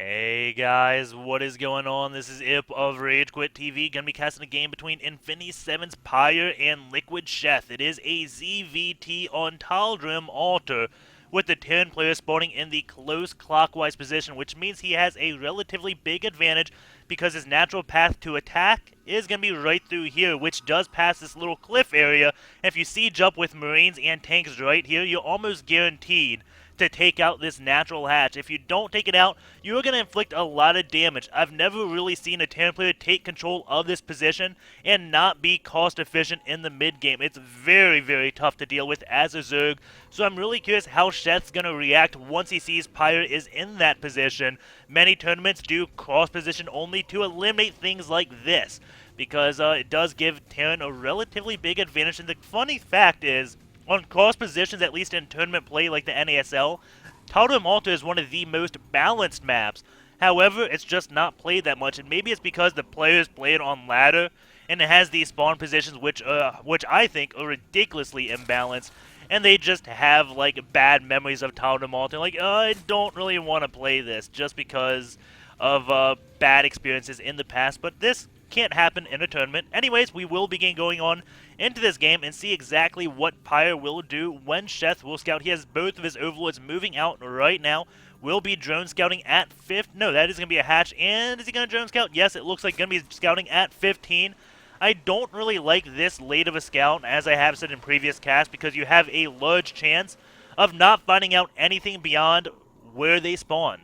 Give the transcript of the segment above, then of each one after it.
Hey guys, what is going on? This is Ip of RageQuitTV. Gonna be casting a game between Infinity 7's Pyre and Liquid Sheth. It is a ZVT on Tal'Darim altar, with the 10 player spawning in the close clockwise position, which means he has a relatively big advantage because his natural path to attack is going to be right through here, which does pass this little cliff area. And if you siege up with Marines and tanks right here, you're almost guaranteed to take out this natural hatch. If you don't take it out, you're going to inflict a lot of damage. I've never really seen a 10 player take control of this position and not be cost efficient in the mid game. It's very, very tough to deal with as a Zerg, so I'm really curious how Sheth's going to react once he sees Pyre is in that position. Many tournaments do cross position only to eliminate things like this, because it does give Terran a relatively big advantage. And the funny fact is, on cross positions, at least in tournament play like the NASL, Tal'Darim Altar is one of the most balanced maps. However, it's just not played that much, and maybe it's because the players play it on ladder, and it has these spawn positions which I think are ridiculously imbalanced, and they just have like bad memories of Tal'Darim Altar. Like, I don't really want to play this just because of bad experiences in the past, but this can't happen in a tournament. Anyways, we will begin going on into this game and see exactly what Pyre will do when Sheth will scout. He has both of his overlords moving out right now. Will be drone scouting at 5th. No, that is going to be a hatch. And is he going to drone scout? Yes, it looks like going to be scouting at 15. I don't really like this late of a scout, as I have said in previous casts, because you have a large chance of not finding out anything beyond where they spawned.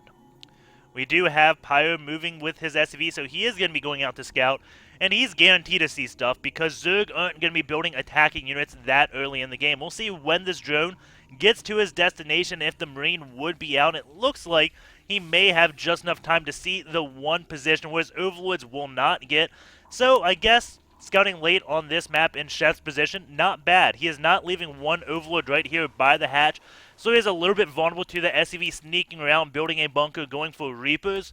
We do have Pyre moving with his SCV, so he is going to be going out to scout, and he's guaranteed to see stuff because Zerg aren't going to be building attacking units that early in the game. We'll see when this drone gets to his destination if the Marine would be out. It looks like he may have just enough time to see the one position where his overlords will not get. So I guess scouting late on this map in Sheth's position, not bad. He is not leaving one overlord right here by the hatch, so he is a little bit vulnerable to the SCV sneaking around, building a bunker, going for Reapers.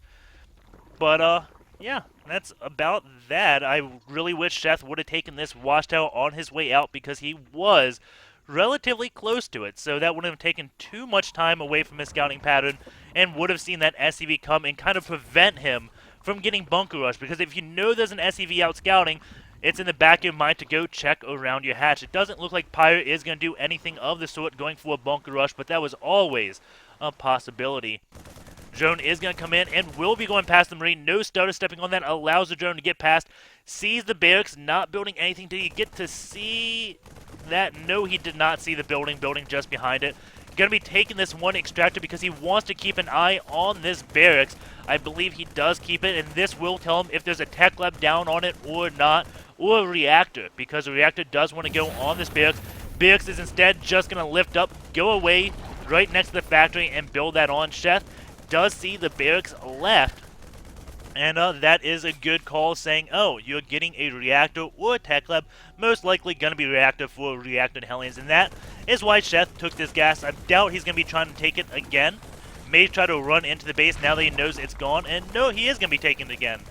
But, yeah, that's about that. I really wish Sheth would have taken this watchtower on his way out because he was relatively close to it, so that wouldn't have taken too much time away from his scouting pattern and would have seen that SCV come and kind of prevent him from getting bunker rush, because if you know there's an SCV out scouting, it's in the back of your mind to go check around your hatch. It doesn't look like Pyre is going to do anything of the sort going for a bunker rush, but that was always a possibility. Drone is going to come in and will be going past the Marine. No starter stepping on that allows the drone to get past. Sees the barracks, not building anything. Did he get to see that? No, he did not see the building just behind it. Going to be taking this one extractor because he wants to keep an eye on this barracks. I believe he does keep it, and this will tell him if there's a tech lab down on it or not, or a reactor, because a reactor does want to go on this barracks. Barracks is instead just going to lift up, go away right next to the factory, and build that on. Sheth does see the barracks left, and that is a good call, saying, oh, you're getting a reactor or a tech lab, most likely going to be reactor for reactor Hellions, and that is why Sheth took this gas. I doubt he's going to be trying to take it again. May try to run into the base now that he knows it's gone, and no, he is going to be taking it again.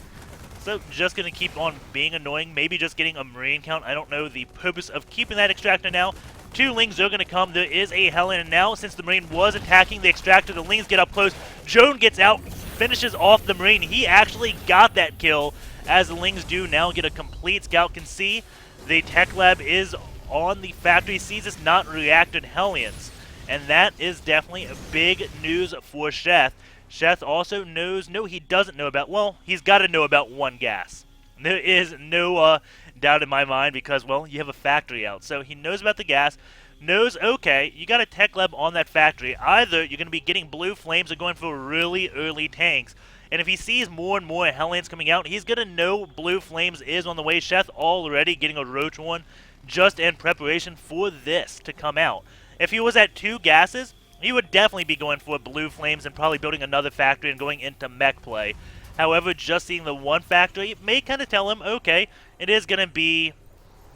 So just going to keep on being annoying, maybe just getting a Marine count. I don't know the purpose of keeping that extractor now. 2 Lings are going to come. There is a Hellion, and now since the Marine was attacking the extractor, the Lings get up close. Drone gets out, finishes off the Marine. He actually got that kill, as the Lings do now get a complete scout. Can see the tech lab is on the factory, sees it's not reacted Hellions, and that is definitely a big news for Sheth. Sheth also knows, no, he doesn't know about, well, he's got to know about one gas. There is no doubt in my mind because, well, you have a factory out. So he knows about the gas, knows, okay, you got a tech lab on that factory. Either you're going to be getting blue flames or going for really early tanks. And if he sees more and more Hellions coming out, he's going to know blue flames is on the way. Sheth already getting a roach one just in preparation for this to come out. If he was at 2 gases, he would definitely be going for blue flames and probably building another factory and going into mech play. However, just seeing the one factory may kind of tell him, okay, it is going to be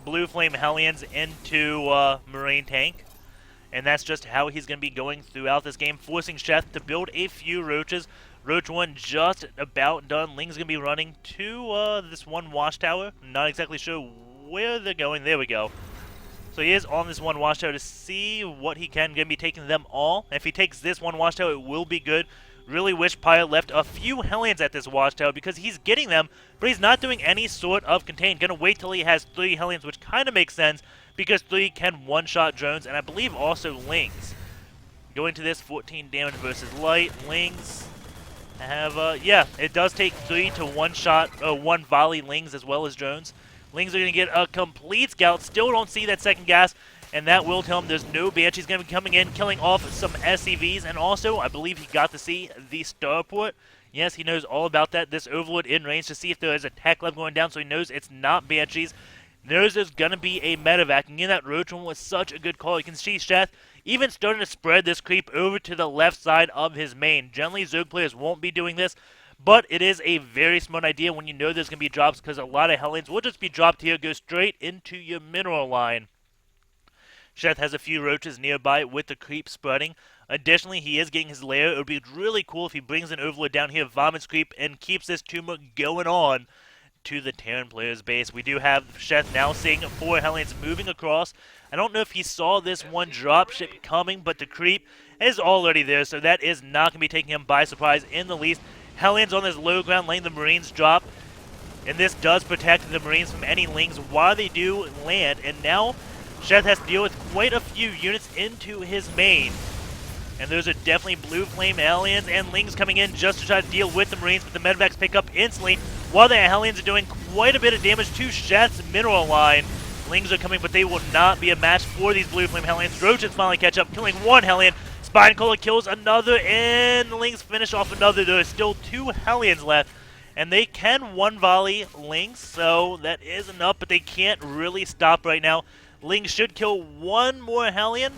blue flame Hellions into Marine tank. And that's just how he's going to be going throughout this game, forcing Sheth to build a few roaches. Roach 1 just about done. Ling's going to be running to this one watchtower. Not exactly sure where they're going. There we go. So he is on this one watchtower to see what he can. Going to be taking them all. If he takes this one watchtower, it will be good. Really wish Pyre left a few Hellions at this watchtower because he's getting them, but he's not doing any sort of contain. Gonna wait till he has 3 Hellions, which kind of makes sense because 3 can one-shot drones, and I believe also Lings. Going to this, 14 damage versus light. Lings have, yeah, it does take 3 to one volley Lings as well as drones. Lings are going to get a complete scout. Still don't see that second gas, and that will tell him there's no Banshee's going to be coming in, killing off some SCVs, and also, I believe he got to see the starport. Yes, he knows all about that. This Overlord in range to see if there is a tech level going down, so he knows it's not Banshees. Knows there's going to be a medevac, and that Roach one was such a good call. You can see Sheth even starting to spread this creep over to the left side of his main. Generally, Zerg players won't be doing this, but it is a very smart idea when you know there's going to be drops, because a lot of Hellions will just be dropped here, go straight into your mineral line. Sheth has a few roaches nearby with the creep spreading. Additionally, he is getting his lair. It would be really cool if he brings an Overlord down here, vomits creep, and keeps this tumor going on to the Terran player's base. We do have Sheth now seeing 4 Hellions moving across. I don't know if he saw this one dropship coming, but the creep is already there, so that is not going to be taking him by surprise in the least. Hellions on this low ground letting the Marines drop, and this does protect the Marines from any Lings while they do land, and now Sheth has to deal with quite a few units into his main. And those are definitely Blue Flame Hellions and Lings coming in just to try to deal with the Marines, but the medevacs pick up instantly while the Hellions are doing quite a bit of damage to Sheth's mineral line. Lings are coming, but they will not be a match for these Blue Flame Hellions. Roaches finally catch up, killing 1 Hellion. Spinecaller kills another, and the Lings finish off another. There are still 2 Hellions left, and they can one-volley Lings, so that is enough, but they can't really stop right now. Lings should kill 1 more Hellion,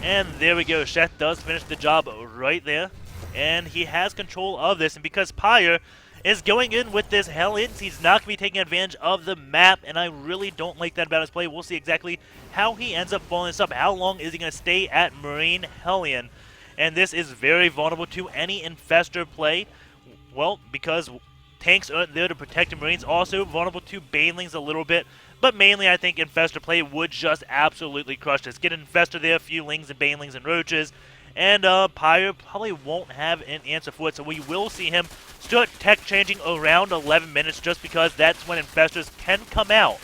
and there we go. Sheth does finish the job right there, and he has control of this, and because Pyre is going in with this Hellions, he's not going to be taking advantage of the map, and I really don't like that about his play. We'll see exactly how he ends up following this up. How long is he going to stay at Marine Hellion? And this is very vulnerable to any Infestor play. Well, because tanks aren't there to protect the Marines, also vulnerable to Banelings a little bit. But mainly, I think Infestor play would just absolutely crush this. Get an Infestor there, a few Lings and Banelings and Roaches, and Pyre probably won't have an answer for it. So we will see him start tech changing around 11 minutes, just because that's when Infestors can come out.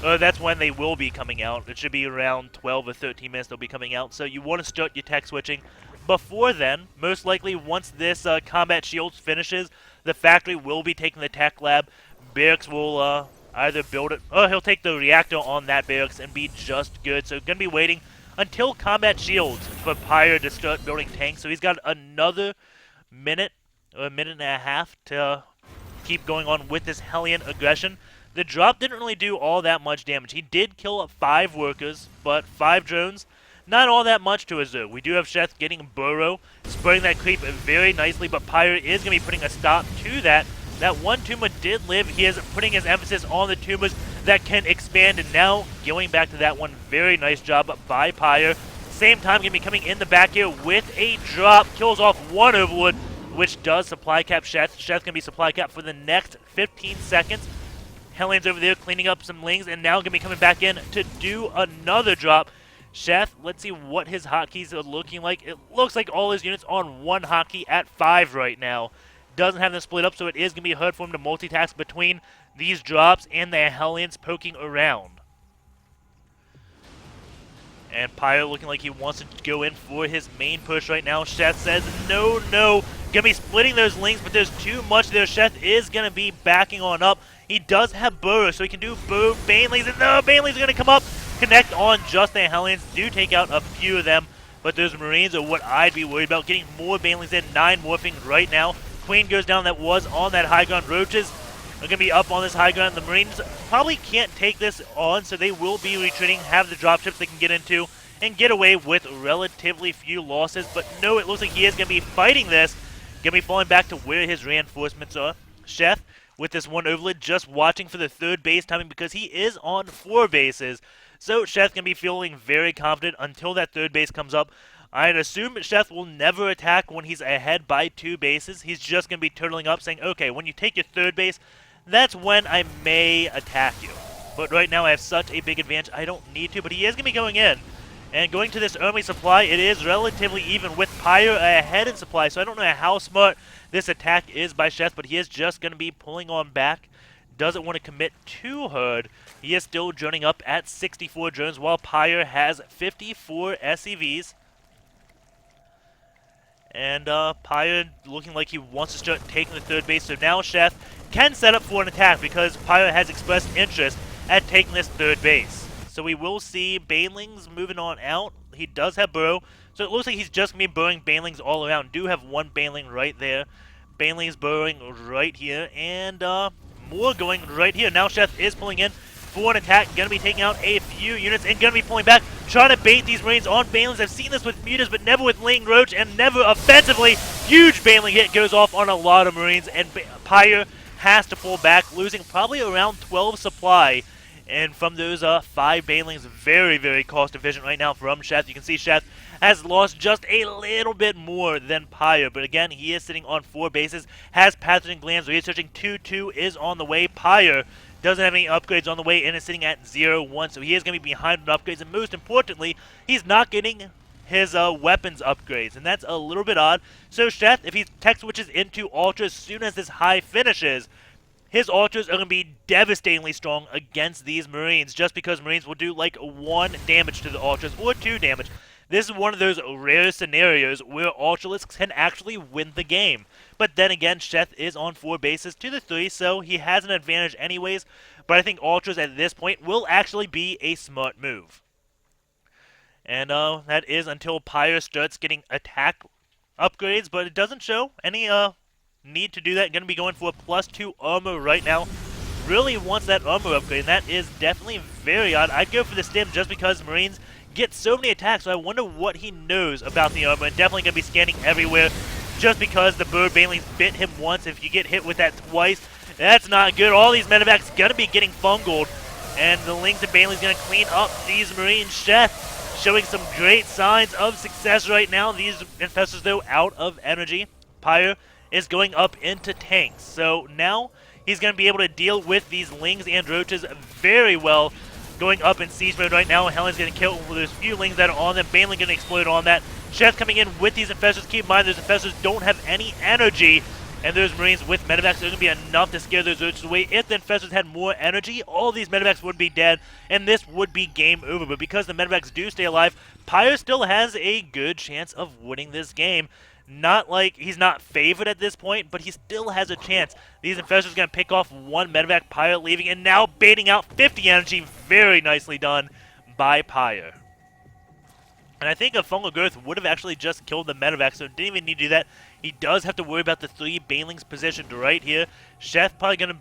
That's when they will be coming out. It should be around 12 or 13 minutes they'll be coming out. So you want to start your tech switching before then. Most likely, once this combat shields finishes, the factory will be taking the tech lab. Barracks will either build it, or he'll take the reactor on that barracks and be just good. So going to be waiting until combat shields for Pyre to start building tanks. So he's got another minute, or a minute and a half to keep going on with this Hellion aggression. The drop didn't really do all that much damage. He did kill 5 workers, but 5 drones, not all that much to a Zerg. We do have Sheth getting Burrow, spreading that creep very nicely, but Pyre is going to be putting a stop to that. That one tumor did live. He is putting his emphasis on the tumors that can expand, and now going back to that one, very nice job by Pyre. Same time, going to be coming in the back here with a drop. Kills off 1 Overlord, which does supply cap Sheth. Sheth's going to be supply cap for the next 15 seconds. Hellions over there cleaning up some Lings, and now going to be coming back in to do another drop. Sheth, let's see what his hotkeys are looking like. It looks like all his units on 1 hotkey at 5 right now. Doesn't have them split up, so it is going to be hard for him to multitask between these drops and the Hellions poking around. And Pyre looking like he wants to go in for his main push right now. Sheth says, no. Going to be splitting those Lings, but there's too much there. Sheth is going to be backing on up. He does have Burrow, so he can do Banelings, and no, Banelings are going to come up, connect on just the Hellions, do take out a few of them, but those Marines are what I'd be worried about. Getting more Banelings in, 9 morphing right now. Queen goes down, that was on that high ground. Roaches are going to be up on this high ground. The Marines probably can't take this on, so they will be retreating, have the dropships they can get into, and get away with relatively few losses. But no, it looks like he is going to be fighting this. Going to be falling back to where his reinforcements are. Sheth, with this one Overlord, just watching for the 3rd base timing because he is on 4 bases. So Sheth can be feeling very confident until that 3rd base comes up. I'd assume Sheth will never attack when he's ahead by 2 bases. He's just going to be turtling up saying, okay, when you take your 3rd base, that's when I may attack you. But right now I have such a big advantage, I don't need to. But he is going to be going in. And going to this army supply, it is relatively even with Pyre ahead in supply, so I don't know how smart this attack is by Sheth, but he is just going to be pulling on back. Doesn't want to commit too hard. He is still droning up at 64 drones, while Pyre has 54 SCVs. And Pyre looking like he wants to start taking the third base, so now Sheth can set up for an attack because Pyre has expressed interest at taking this third base. So we will see Banelings moving on out. He does have Burrow, so it looks like he's just going to be burrowing Banelings all around. Do have one Baneling right there. Banelings burrowing right here, and more going right here. Now Sheth is pulling in for an attack. Going to be taking out a few units and going to be pulling back, trying to bait these Marines on Banelings. I've seen this with Mutas, but never with Ling Roach, and never offensively. Huge Baneling hit goes off on a lot of Marines, and Pyre has to pull back, losing probably around 12 supply. And from those 5 Banelings, very, very cost efficient right now from Sheth. You can see Sheth has lost just a little bit more than Pyre. But again, he is sitting on 4 bases, has pathogen glands, researching 2-2 is on the way. Pyre doesn't have any upgrades on the way and is sitting at 0-1. So he is going to be behind on upgrades. And most importantly, he's not getting his weapons upgrades. And that's a little bit odd. So Sheth, if he tech switches into Ultra as soon as this high finishes, his Ultras are going to be devastatingly strong against these Marines, just because Marines will do like 1 damage to the Ultras or 2 damage. This is one of those rare scenarios where Ultralists can actually win the game. But then again, Sheth is on 4 bases to the 3, so he has an advantage anyways. But I think Ultras at this point will actually be a smart move. And that is until Pyre starts getting attack upgrades, but it doesn't show any need to do that. Going to be going for a +2 armor right now. Really wants that armor upgrade, and that is definitely very odd. I'd go for the stim just because Marines get so many attacks, so I wonder what he knows about the armor, and definitely going to be scanning everywhere just because the bird Banelings bit him once. If you get hit with that twice, that's not good. All these medevacs going to be getting fungled, and the Lings and Banelings going to clean up these Marines. Sheth showing some great signs of success right now. These infestors, though, out of energy. Pyre is going up into tanks. So now he's going to be able to deal with these Lings and Roaches very well. Going up in siege mode right now. Helen's going to kill those few Lings that are on them. Baneling going to explode on that. Sheth coming in with these infestors. Keep in mind, those infestors don't have any energy. And those Marines with medevacs are going to be enough to scare those Roaches away. If the infestors had more energy, all these medevacs would be dead, and this would be game over. But because the medevacs do stay alive, Pyre still has a good chance of winning this game. Not like he's not favored at this point, but he still has a chance. These infestors are going to pick off 1 medevac, Pyre leaving, and now baiting out 50 energy. Very nicely done by Pyre. And I think a Fungal Growth would have actually just killed the medevac, so didn't even need to do that. He does have to worry about the 3 Banelings positioned right here. Sheth probably going to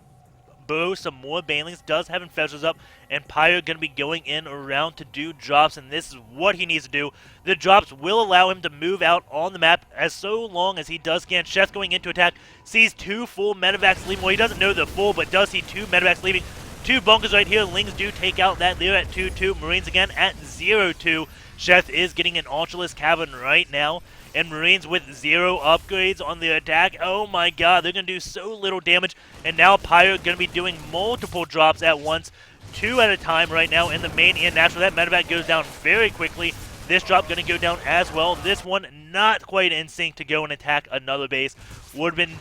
burrow some more Banelings, does have infestors up, and Pyre going to be going in around to do drops, and this is what he needs to do. The drops will allow him to move out on the map as so long as he does scan. Sheth going into attack, sees 2 full medevacs leaving. Well, he doesn't know the full, but does see 2 medevacs leaving. 2 bunkers right here. Lings do take out that there at 2-2. Marines again at 0-2. Sheth is getting an Ultralist Cavern right now. And Marines with 0 upgrades on the attack. Oh my god, they're going to do so little damage. And now Pyre going to be doing multiple drops at once. 2 at a time right now in the main and natural. That medevac goes down very quickly. This drop going to go down as well. This one not quite in sync to go and attack another base. Would have been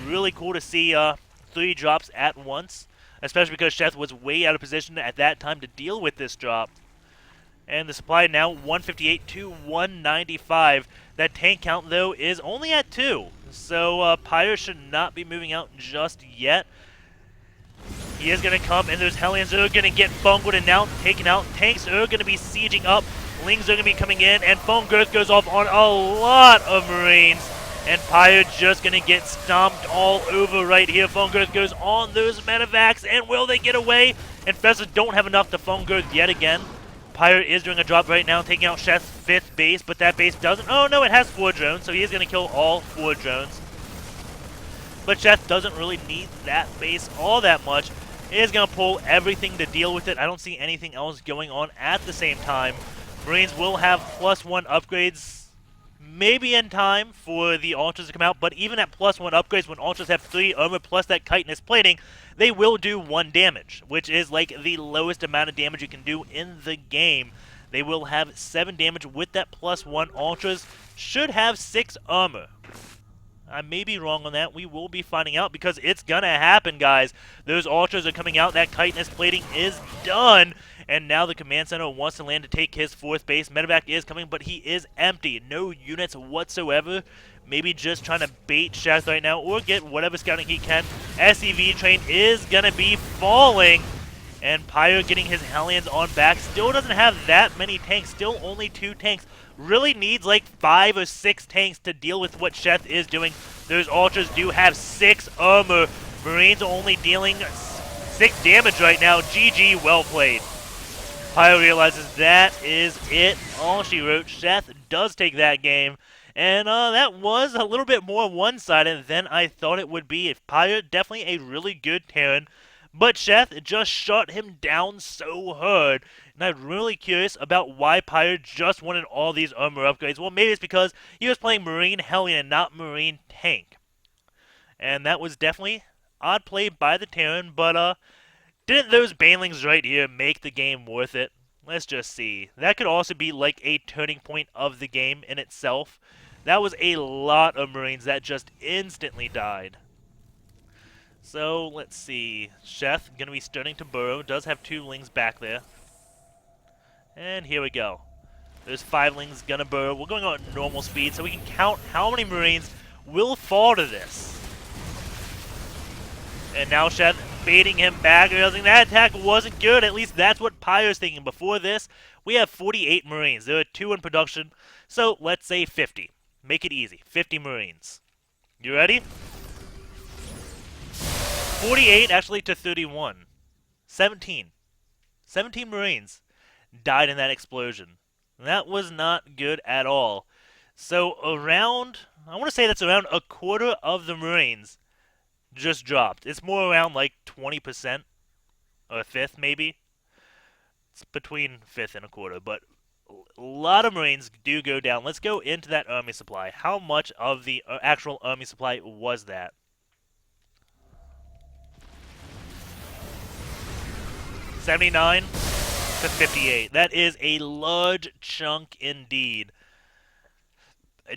really cool to see 3 drops at once. Especially because Sheth was way out of position at that time to deal with this drop. And the supply now 158 to 195. That tank count, though, is only at 2. So Pyre should not be moving out just yet. He is going to come, and those Hellions are going to get bungled and now taken out. Tanks are going to be sieging up. Lings are going to be coming in, and Foam Growth goes off on a lot of Marines. And Pyre just going to get stomped all over right here. Foam Growth goes on those medevacs, and will they get away? Infestors don't have enough to Foam Growth yet again. Pyre is doing a drop right now, taking out Sheth's 5th base, but that base doesn't... Oh, no, it has 4 drones, so he is going to kill all 4 drones. But Sheth doesn't really need that base all that much. He is going to pull everything to deal with it. I don't see anything else going on at the same time. Marines will have +1 upgrades, maybe in time for the Ultras to come out, but even at +1 upgrades, when Ultras have 3 armor plus that chitinous plating, they will do 1 damage, which is like the lowest amount of damage you can do in the game. They will have 7 damage with that +1. Ultras should have 6 armor. I may be wrong on that. We will be finding out because it's gonna happen, guys. Those Ultras are coming out. That chitinous plating is done. And now the command center wants to land to take his 4th base. Medevac is coming, but he is empty. No units whatsoever. Maybe just trying to bait Sheth right now or get whatever scouting he can. SCV train is gonna be falling. And Pyre getting his Hellions on back. Still doesn't have that many tanks. Still only 2 tanks. Really needs like 5 or 6 tanks to deal with what Sheth is doing. Those Ultras do have 6 armor. Marines are only dealing 6 damage right now. GG, well played. Pyre realizes that is it. All she wrote. Sheth does take that game. And that was a little bit more one-sided than I thought it would be. Pyre, definitely a really good Terran. But Sheth just shut him down so hard. And I'm really curious about why Pyre just wanted all these armor upgrades. Well, maybe it's because he was playing Marine Hellion and not Marine Tank. And that was definitely odd play by the Terran. But didn't those banelings right here make the game worth it? Let's just see. That could also be like a turning point of the game in itself. That was a lot of Marines that just instantly died. So, let's see. Sheth going to be starting to burrow. Does have 2 lings back there. And here we go. There's 5 lings going to burrow. We're going on normal speed so we can count how many Marines will fall to this. And now Sheth baiting him back, realizing that attack wasn't good. At least that's what Pyre's thinking. Before this, we have 48 Marines. There are 2 in production. So, let's say 50. Make it easy. 50 Marines. You ready? 48 actually to 31. 17. 17 Marines died in that explosion. That was not good at all. So around, I want to say that's around a quarter of the Marines just dropped. It's more around like 20%, or a fifth maybe. It's between fifth and a quarter, but a lot of Marines do go down. Let's go into that army supply. How much of the actual army supply was that? 79 to 58. That is a large chunk indeed.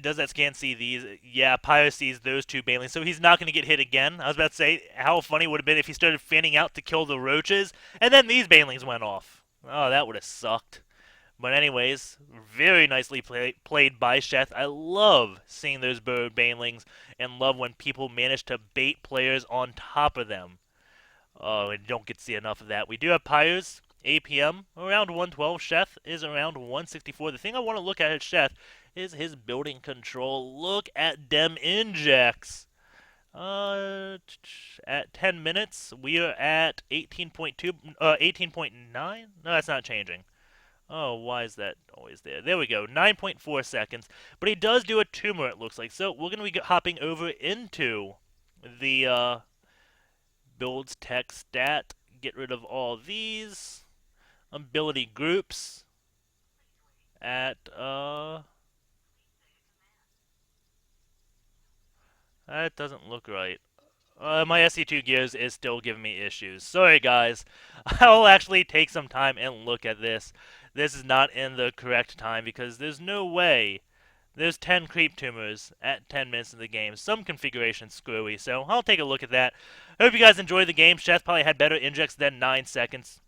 Does that scan see these? Yeah, Pyre sees those 2 banelings, so he's not going to get hit again. I was about to say, how funny would it have been if he started fanning out to kill the roaches, and then these banelings went off. Oh, that would have sucked. But anyways, very nicely played by Sheth. I love seeing those bird banelings, and love when people manage to bait players on top of them. Oh, we don't get to see enough of that. We do have Pyre's APM around 112. Sheth is around 164. The thing I want to look at Sheth is his building control. Look at dem injects. At 10 minutes, we are at 18.2, 18.9? No, that's not changing. Oh, why is that always there? There we go, 9.4 seconds. But he does do a tumor, it looks like. So we're going to be hopping over into the builds tech stat. Get rid of all these. Ability groups. At, that doesn't look right. My SC2 gears is still giving me issues. Sorry, guys. I'll actually take some time and look at this. This is not in the correct time because there's no way. There's 10 creep tumors at 10 minutes of the game. Some configuration's screwy, so I'll take a look at that. I hope you guys enjoyed the game. Sheth probably had better injects than 9 seconds.